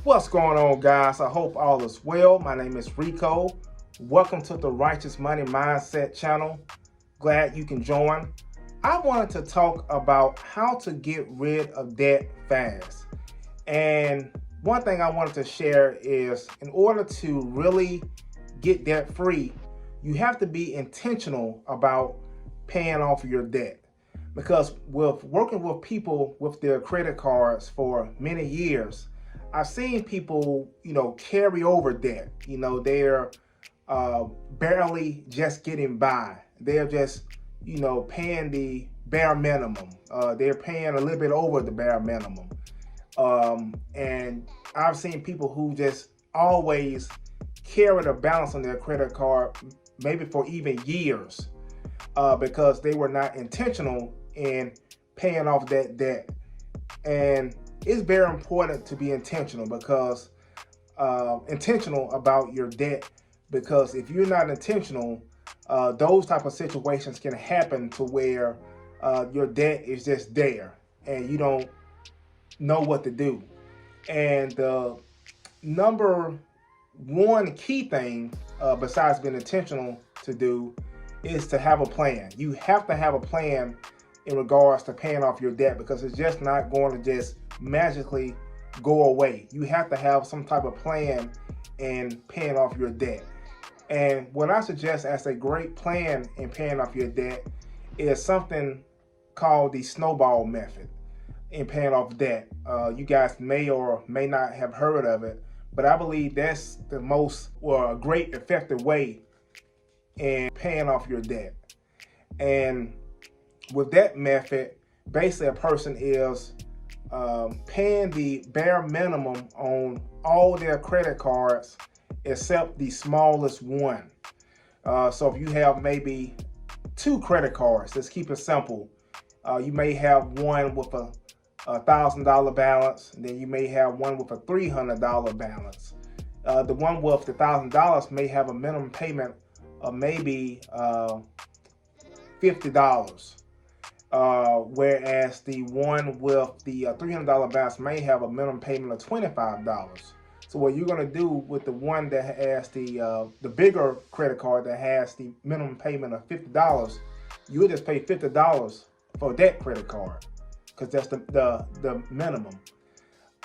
What's going on, guys? I hope all is well. My name is Rico. Welcome to the Righteous Money Mindset channel. Glad you can join. I wanted to talk about how to get rid of debt fast. And one thing I wanted to share is in order to really get debt free, you have to be intentional about paying off your debt. Because with working with people with their credit cards for many years, I've seen people, carry over debt. They're barely just getting by. They're just, paying the bare minimum. They're paying a little bit over the bare minimum. And I've seen people who just always carry the balance on their credit card, maybe for even years, because they were not intentional in paying off that debt. And it's very important to be intentional about your debt, because if you're not intentional, those type of situations can happen to where your debt is just there and you don't know what to do. And the number one key thing, besides being intentional to do, is to have a plan. You have to have a plan in regards to paying off your debt, because it's just not going to just magically go away. You have to have some type of plan in paying off your debt. And what I suggest as a great plan in paying off your debt is something called the snowball method in paying off debt. You guys may or may not have heard of it, but I believe that's the most great effective way in paying off your debt. And with that method, basically a person is paying the bare minimum on all their credit cards except the smallest one. So if you have maybe 2 credit cards, let's keep it simple. You may have one with a $1,000 balance, and then you may have one with a $300 balance. The one with the $1,000 may have a minimum payment of maybe $50. Whereas the one with the $300 balance may have a minimum payment of $25. So what you're going to do with the one that has the bigger credit card that has the minimum payment of $50, you'll just pay $50 for that credit card, because that's the minimum.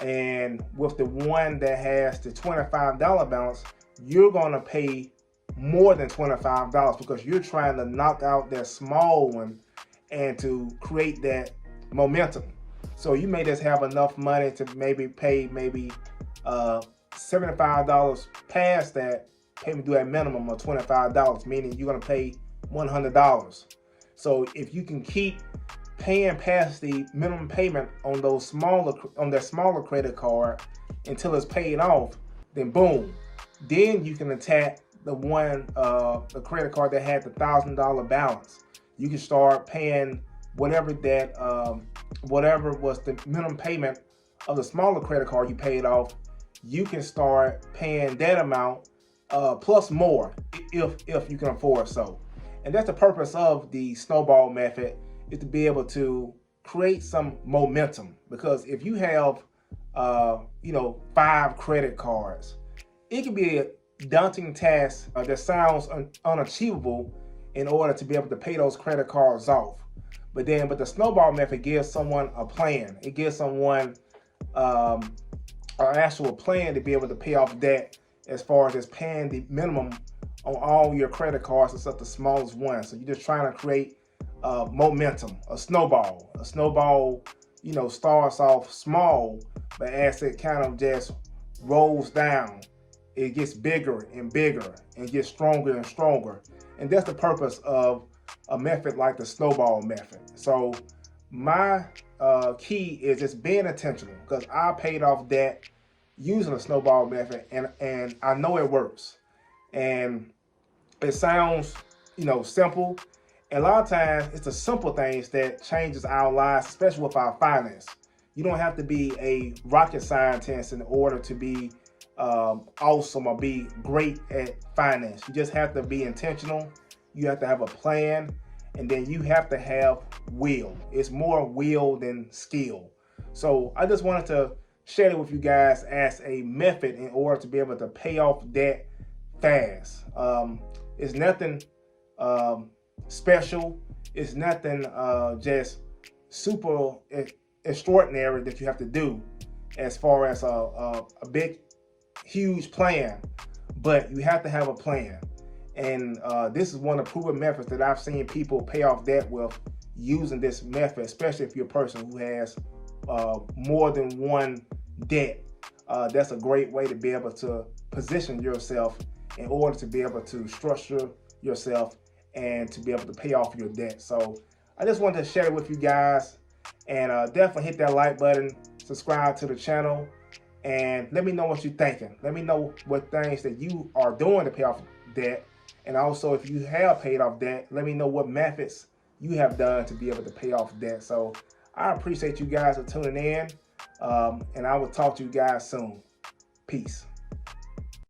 And with the one that has the $25 balance, you're going to pay more than $25, because you're trying to knock out that small one and to create that momentum. So you may just have enough money to maybe pay $75 past that, payment do that minimum of $25, meaning you're going to pay $100. So if you can keep paying past the minimum payment on that smaller credit card until it's paid off, then boom, then you can attack the credit card that had the $1,000 balance. You can start paying whatever was the minimum payment of the smaller credit card you paid off. You can start paying that amount plus more if you can afford so. And that's the purpose of the snowball method, is to be able to create some momentum. Because if you have 5 credit cards, it can be a daunting task that sounds unachievable in order to be able to pay those credit cards off. But the snowball method gives someone a plan. It gives someone an actual plan to be able to pay off debt, as far as just paying the minimum on all your credit cards except the smallest one. So you're just trying to create momentum, a snowball. A snowball, starts off small, but as it kind of just rolls down, it gets bigger and bigger and gets stronger and stronger. And that's the purpose of a method like the snowball method. So my key is just being intentional, because I paid off debt using the snowball method, and I know it works. And it sounds, simple. And a lot of times it's the simple things that changes our lives, especially with our finance. You don't have to be a rocket scientist in order to be awesome or be great at finance. You just have to be intentional. You have to have a plan, and then you have to have will. It's more will than skill. So I just wanted to share it with you guys as a method in order to be able to pay off debt fast. It's nothing special. It's nothing just super extraordinary that you have to do as far as a big, huge plan. But you have to have a plan. And this is one of the proven methods that I've seen people pay off debt with, using this method, especially if you're a person who has more than one debt. That's a great way to be able to position yourself in order to be able to structure yourself and to be able to pay off your debt. So I just wanted to share it with you guys, and definitely hit that like button, subscribe to the channel, and let me know what you're thinking. Let me know what things that you are doing to pay off debt. And also, if you have paid off debt, let me know what methods you have done to be able to pay off debt. So I appreciate you guys for tuning in, and I will talk to you guys soon. Peace.